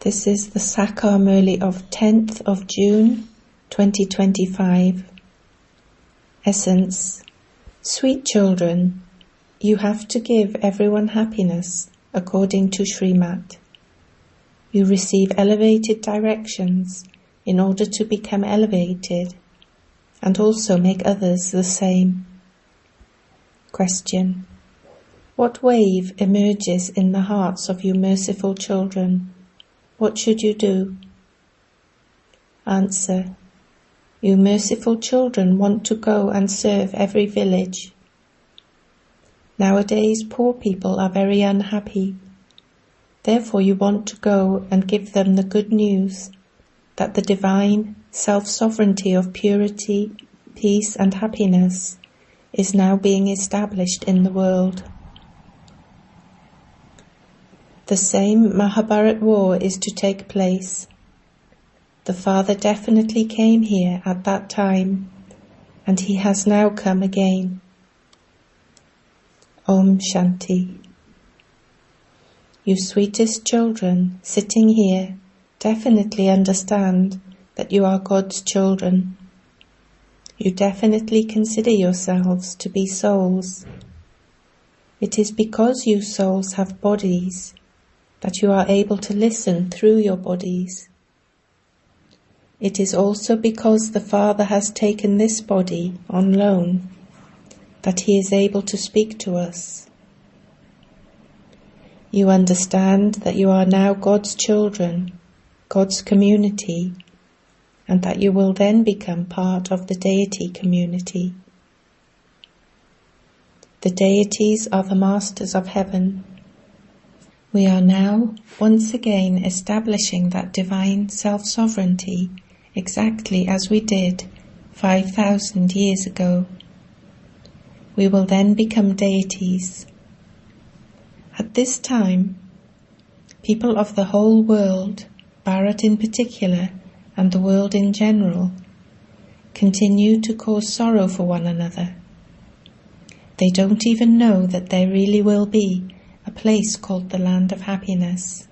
This is the Sakar Murli of 10th of June 2025. Essence. Sweet children, you have to give everyone happiness according to shrimat. You receive elevated directions in order to become elevated and also make others the same. Question. What wave emerges in the hearts of you merciful children? What should you do? Answer. You merciful children want to go and serve every village. Nowadays poor people are very unhappy. Therefore you want to go and give them the good news that the divine self-sovereignty of purity, peace and happiness is now being established in the world. The same Mahabharat war is to take place. The Father definitely came here at that time, and he has now come again. Om Shanti. You sweetest children sitting here definitely understand that you are God's children. You definitely consider yourselves to be souls. It is because you souls have bodies that you are able to listen through your bodies. It is also because the Father has taken this body on loan that he is able to speak to us. You understand that you are now God's children, God's community, and that you will then become part of the deity community. The deities are the masters of heaven. We are now once again establishing that divine self-sovereignty exactly as we did 5,000 years ago. We will then become deities. At this time, people of the whole world, Bharat in particular, and the world in general, continue to cause sorrow for one another. They don't even know that there really will be a place called the land of happiness.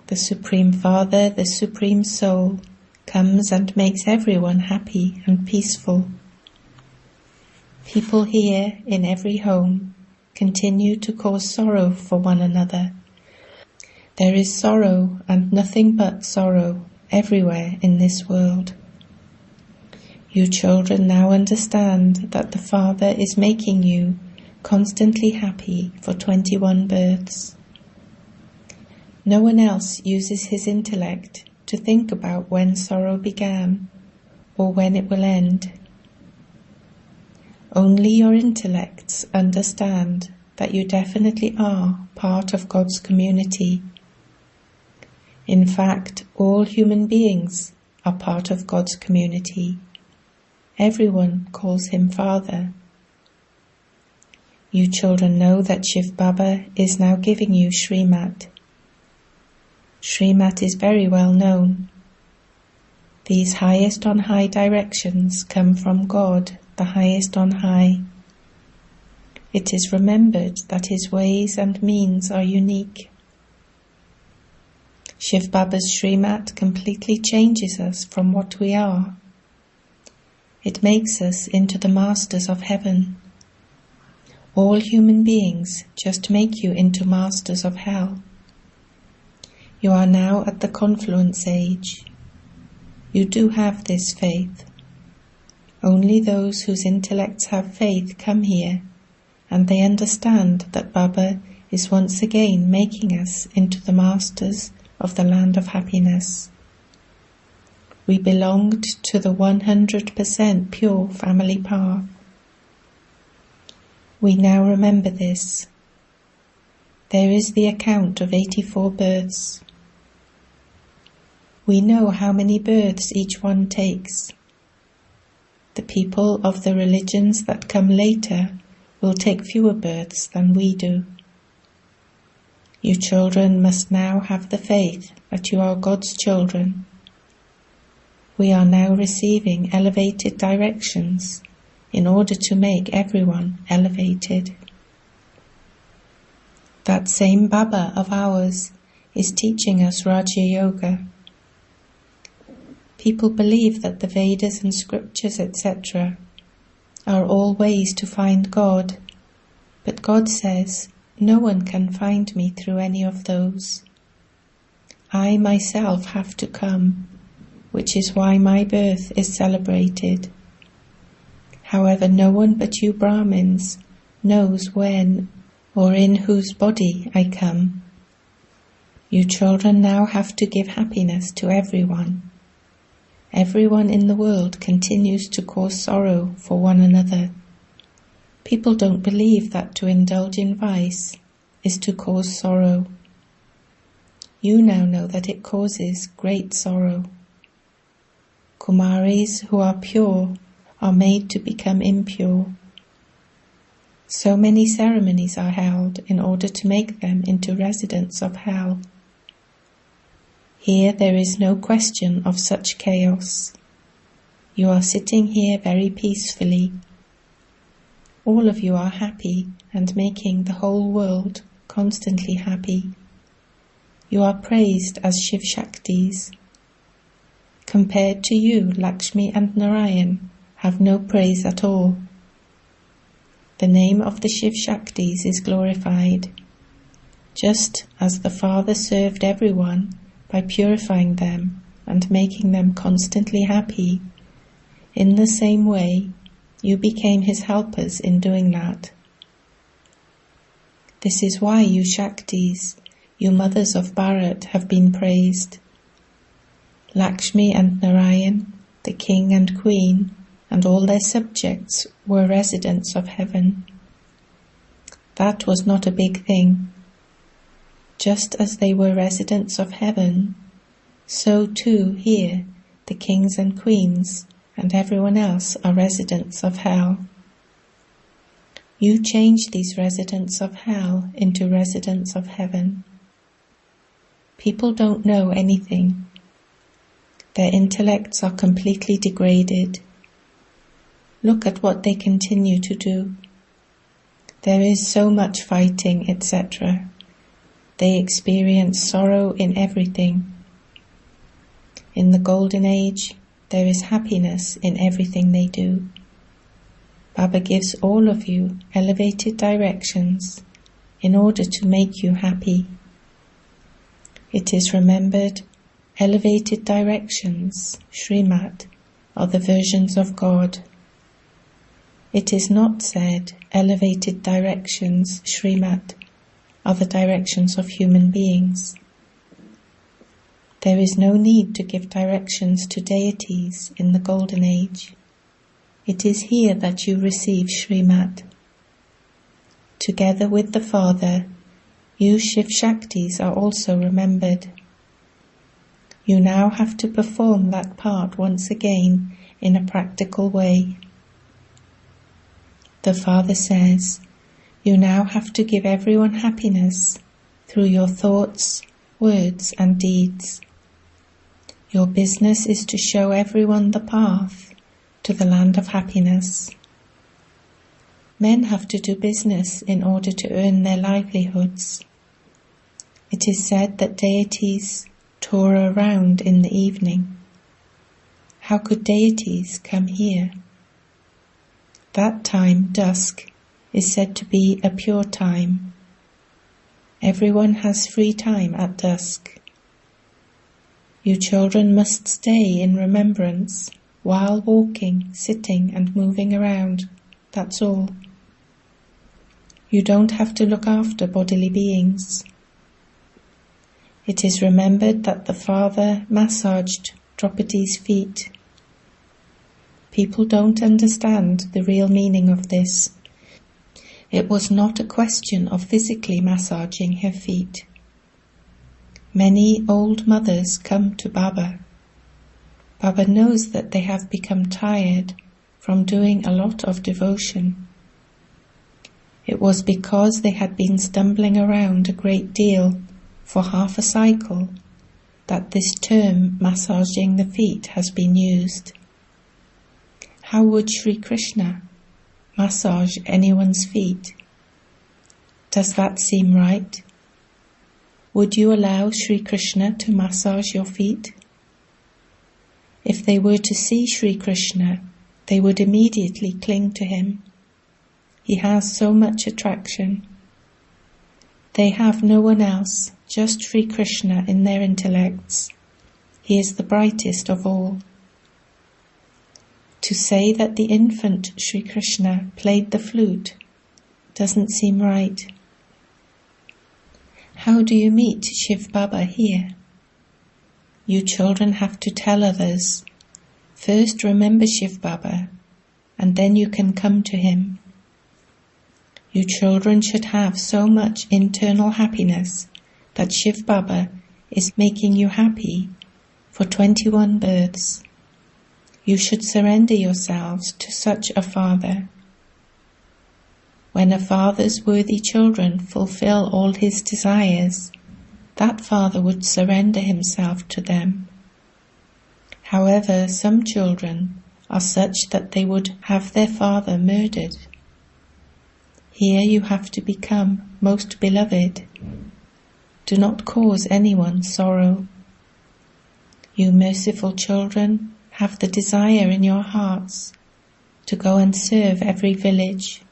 The Supreme Father, the Supreme Soul, comes and makes everyone happy and peaceful. People here in every home continue to cause sorrow for one another. There is sorrow and nothing but sorrow everywhere in this world. You children now understand that the Father is making you constantly happy for 21 births. No one else uses his intellect to think about when sorrow began or when it will end. Only your intellects understand that you definitely are part of God's community. In fact, all human beings are part of God's community. Everyone calls him Father. You children know that Shivbaba is now giving you shrimat. Shrimat is very well known. These highest on high directions come from God, the highest on high. It is remembered that his ways and means are unique. Shivbaba's shrimat completely changes us from what we are. It makes us into the masters of heaven. All human beings just make you into masters of hell. You are now at the confluence age. You do have this faith. Only those whose intellects have faith come here, and they understand that Baba is once again making us into the masters of the land of happiness. We belonged to the 100% pure family path. We now remember this. There is the account of 84 births. We know how many births each one takes. The people of the religions that come later will take fewer births than we do. You children must now have the faith that you are God's children. We are now receiving elevated directions in order to make everyone elevated. That same Baba of ours is teaching us Raja Yoga. People believe that the Vedas and scriptures, etc., are all ways to find God, but God says, no one can find me through any of those. I myself have to come, which is why my birth is celebrated. However, no one but you Brahmins knows when or in whose body I come. You children now have to give happiness to everyone. Everyone in the world continues to cause sorrow for one another. People don't believe that to indulge in vice is to cause sorrow. You now know that it causes great sorrow. Kumaris who are pure are made to become impure. So many ceremonies are held in order to make them into residents of hell. Here there is no question of such chaos. You are sitting here very peacefully. All of you are happy and making the whole world constantly happy. You are praised as Shiv Shaktis. Compared to you, Lakshmi and Narayan have no praise at all. The name of the Shiv Shaktis is glorified, just as the Father served everyone by purifying them and making them constantly happy. In the same way, you became his helpers in doing that. This is why you Shaktis, you mothers of Bharat, have been praised. Lakshmi and Narayan, the king and queen, and all their subjects were residents of heaven. That was not a big thing. Just as they were residents of heaven, so too here the kings and queens and everyone else are residents of hell. You change these residents of hell into residents of heaven. People don't know anything. Their intellects are completely degraded. Look at what they continue to do. There is so much fighting, etc. They experience sorrow in everything. In the Golden Age, there is happiness in everything they do. Baba gives all of you elevated directions in order to make you happy. It is remembered, elevated directions, shrimat, are the versions of God. It is not said elevated directions, shrimat, are the directions of human beings. There is no need to give directions to deities in the Golden Age. It is here that you receive shrimat. Together with the Father, you Shiv Shaktis are also remembered. You now have to perform that part once again in a practical way. The Father says, you now have to give everyone happiness through your thoughts, words and deeds. Your business is to show everyone the path to the land of happiness. Men have to do business in order to earn their livelihoods. It is said that deities tour around in the evening. How could deities come here? That time, dusk, is said to be a pure time. Everyone has free time at dusk. You children must stay in remembrance while walking, sitting and moving around. That's all. You don't have to look after bodily beings. It is remembered that the Father massaged Draupadi's feet. People don't understand the real meaning of this. It was not a question of physically massaging her feet. Many old mothers come to Baba. Baba knows that they have become tired from doing a lot of devotion. It was because they had been stumbling around a great deal for half a cycle that this term massaging the feet has been used. How would Sri Krishna massage anyone's feet? Does that seem right? Would you allow Sri Krishna to massage your feet? If they were to see Sri Krishna, they would immediately cling to him. He has so much attraction. They have no one else, just Sri Krishna in their intellects. He is the brightest of all. To say that the infant Sri Krishna played the flute doesn't seem right. How do you meet Shivbaba here? You children have to tell others. First remember Shivbaba, and then you can come to him. You children should have so much internal happiness that Shivbaba is making you happy for 21 births. You should surrender yourselves to such a father. When a father's worthy children fulfill all his desires, that father would surrender himself to them. However, some children are such that they would have their father murdered. Here you have to become most beloved. Do not cause anyone sorrow. You merciful children, have the desire in your hearts to go and serve every village.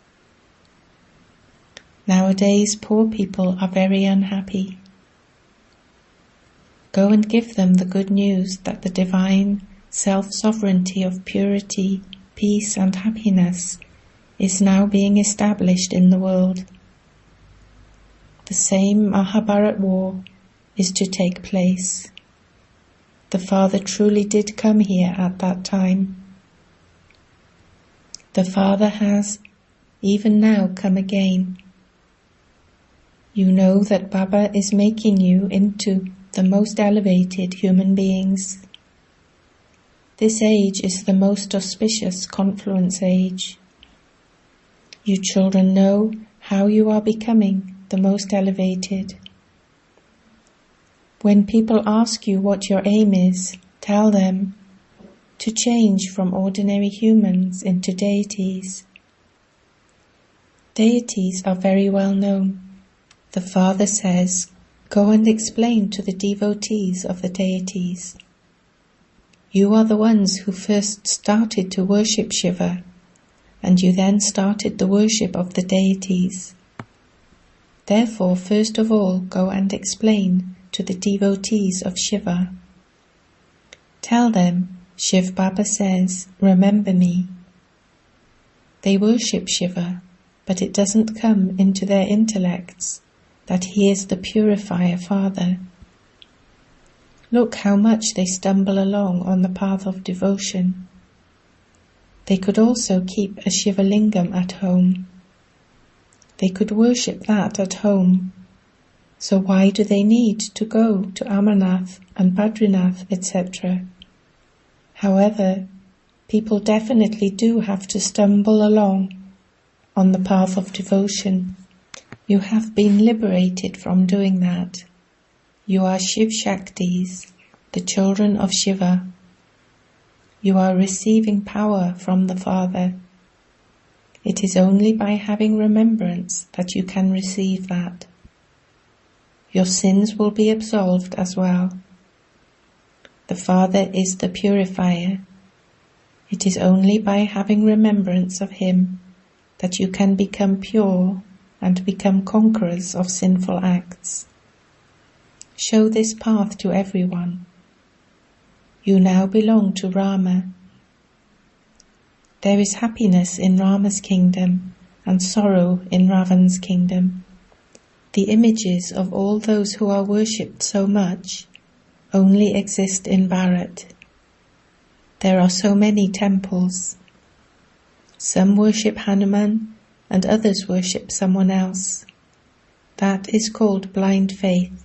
Nowadays, poor people are very unhappy. Go and give them the good news that the divine self-sovereignty of purity, peace and happiness is now being established in the world. The same Mahabharat war is to take place. The Father truly did come here at that time. The Father has even now come again. You know that Baba is making you into the most elevated human beings. This age is the most auspicious confluence age. You children know how you are becoming the most elevated. When people ask you what your aim is, tell them to change from ordinary humans into deities. Deities are very well known. The Father says, go and explain to the devotees of the deities. You are the ones who first started to worship Shiva, and you then started the worship of the deities. Therefore, first of all, go and explain to the devotees of Shiva. Tell them, Shivbaba says, remember me. They worship Shiva, but it doesn't come into their intellects that he is the purifier Father. Look how much they stumble along on the path of devotion. They could also keep a Shiva lingam at home. They could worship that at home. So why do they need to go to Amarnath and Badrinath, etc.? However, people definitely do have to stumble along on the path of devotion. You have been liberated from doing that. You are Shiv Shaktis, the children of Shiva. You are receiving power from the Father. It is only by having remembrance that you can receive that. Your sins will be absolved as well. The Father is the purifier. It is only by having remembrance of him that you can become pure and become conquerors of sinful acts. Show this path to everyone. You now belong to Rama. There is happiness in Rama's kingdom and sorrow in Ravan's kingdom. The images of all those who are worshipped so much only exist in Bharat. There are so many temples. Some worship Hanuman and others worship someone else. That is called blind faith.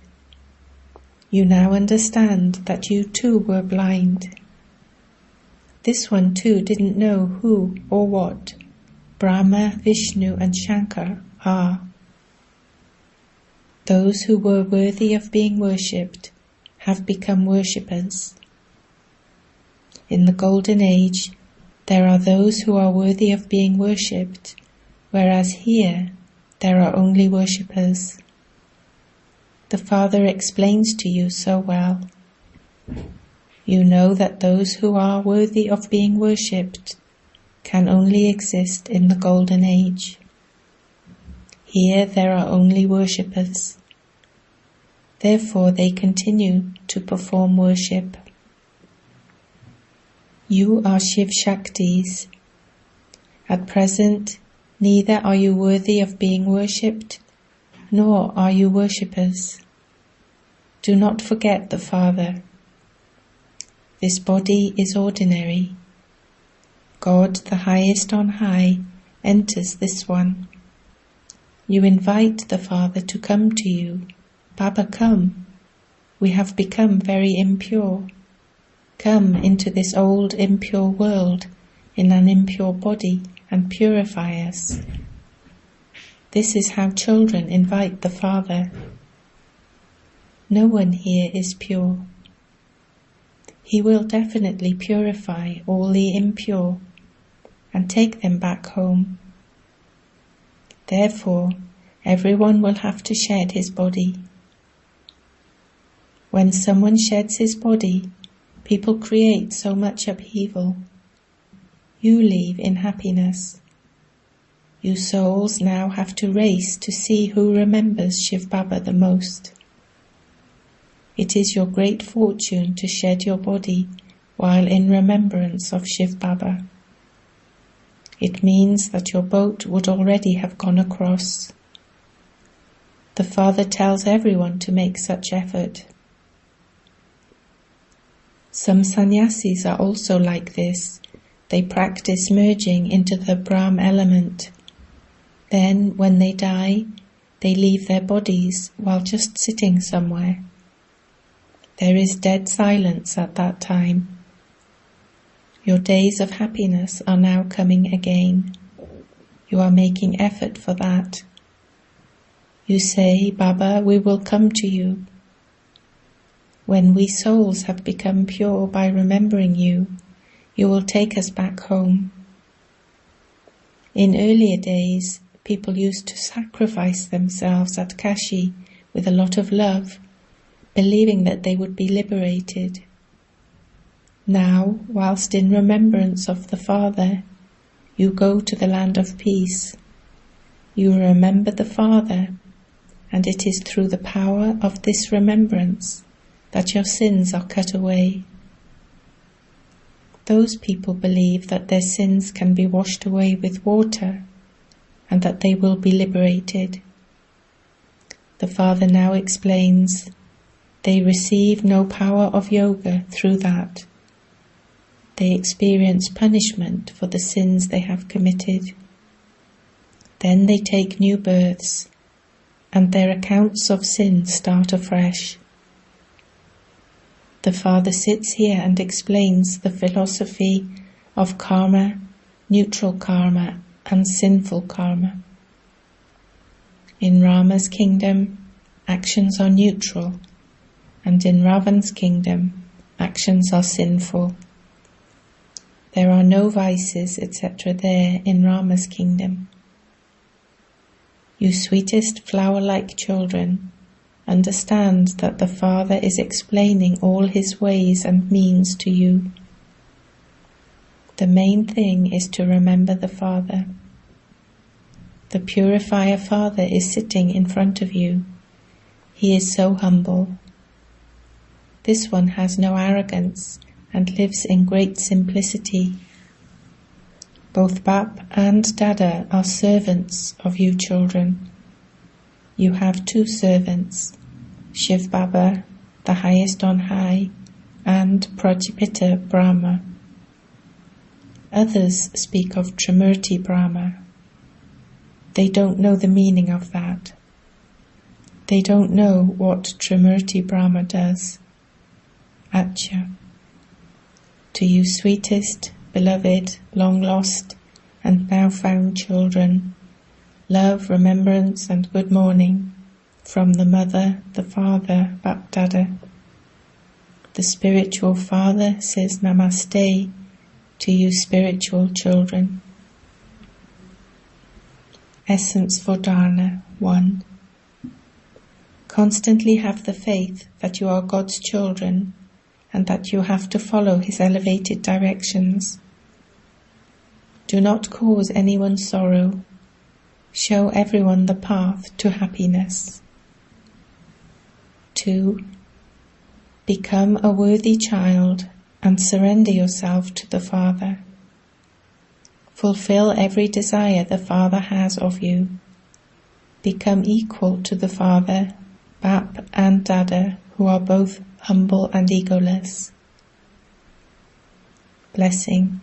You now understand that you too were blind. This one too didn't know who or what Brahma, Vishnu and Shankar are. Those who were worthy of being worshipped have become worshippers. In the Golden Age, there are those who are worthy of being worshipped, whereas here there are only worshippers. The Father explains to you so well. You know that those who are worthy of being worshipped can only exist in the Golden Age. Here there are only worshippers. Therefore they continue to perform worship. You are Shiv Shaktis. At present, neither are you worthy of being worshipped, nor are you worshippers. Do not forget the Father. This body is ordinary. God, the highest on high, enters this one. You invite the Father to come to you. Baba, come. We have become very impure. Come into this old impure world in an impure body and purify us. This is how children invite the Father. No one here is pure. He will definitely purify all the impure and take them back home. Therefore, everyone will have to shed his body. When someone sheds his body, people create so much upheaval. You leave in happiness. You souls now have to race to see who remembers shivbaba the most. It is your great fortune to shed your body while in remembrance of shivbaba. It means that your boat would already have gone across. The Father tells everyone to make such effort. Some sannyasis are also like this. They practice merging into the Brahma element. Then, when they die, they leave their bodies while just sitting somewhere. There is dead silence at that time. Your days of happiness are now coming again. You are making effort for that. You say, Baba, we will come to you. When we souls have become pure by remembering you, you will take us back home. In earlier days, people used to sacrifice themselves at Kashi with a lot of love, believing that they would be liberated. Now, whilst in remembrance of the Father, you go to the land of peace. You remember the Father, and it is through the power of this remembrance that your sins are cut away. Those people believe that their sins can be washed away with water, and that they will be liberated. The Father now explains, they receive no power of yoga through that. They experience punishment for the sins they have committed. Then they take new births, and their accounts of sin start afresh. The Father sits here and explains the philosophy of karma, neutral karma, and sinful karma. In Rama's kingdom, actions are neutral, and in Ravan's kingdom, actions are sinful. There are no vices, etc. there in Rama's kingdom. You sweetest flower-like children, understand that the Father is explaining all his ways and means to you. The main thing is to remember the Father. The Purifier Father is sitting in front of you. He is so humble. This one has no arrogance and lives in great simplicity. Both Bap and Dada are servants of you children. You have two servants, shivbaba, the highest on high, and Prajapita Brahma. Others speak of Trimurti Brahma. They don't know the meaning of that. They don't know what Trimurti Brahma does. Acha. To you sweetest, beloved, long lost, and now found children, love, remembrance, and good morning from the Mother, the Father, BapDada. The spiritual Father says Namaste to you spiritual children. Essence for Dharna 1. Constantly have the faith that you are God's children and that you have to follow His elevated directions. Do not cause anyone sorrow. Show everyone the path to happiness. 2. Become a worthy child and surrender yourself to the Father. Fulfill every desire the Father has of you. Become equal to the Father, Bap and Dada, who are both humble and egoless. Blessing.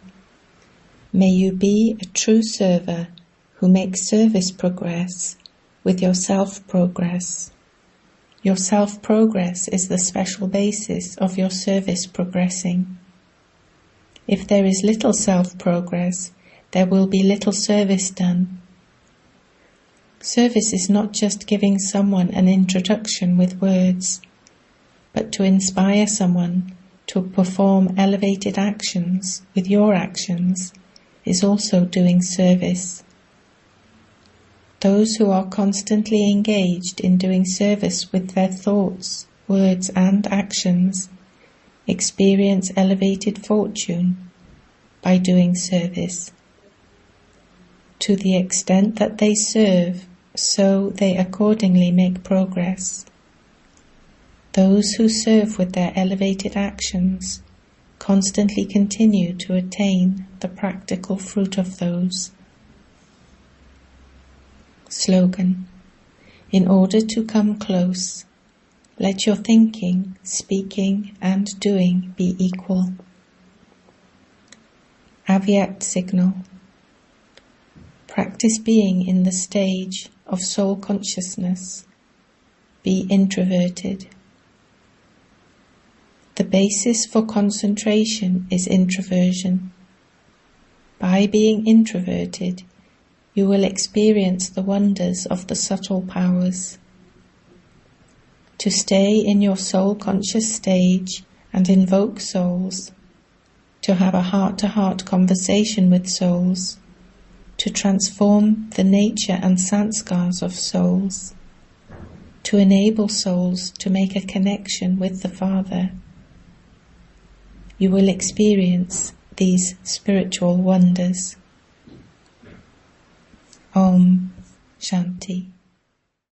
May you be a true server who makes service progress with your self-progress. Your self-progress is the special basis of your service progressing. If there is little self-progress, there will be little service done. Service is not just giving someone an introduction with words, but to inspire someone to perform elevated actions with your actions is also doing service. Those who are constantly engaged in doing service with their thoughts, words and actions experience elevated fortune by doing service. To the extent that they serve, so they accordingly make progress. Those who serve with their elevated actions constantly continue to attain the practical fruit of those. Slogan. In order to come close, let your thinking, speaking and doing be equal. Avyakt signal. Practice being in the stage of soul consciousness. Be introverted. The basis for concentration is introversion. By being introverted, you will experience the wonders of the subtle powers. To stay in your soul-conscious stage and invoke souls, to have a heart-to-heart conversation with souls, to transform the nature and sanskars of souls, to enable souls to make a connection with the Father. You will experience these spiritual wonders. Om Shanti.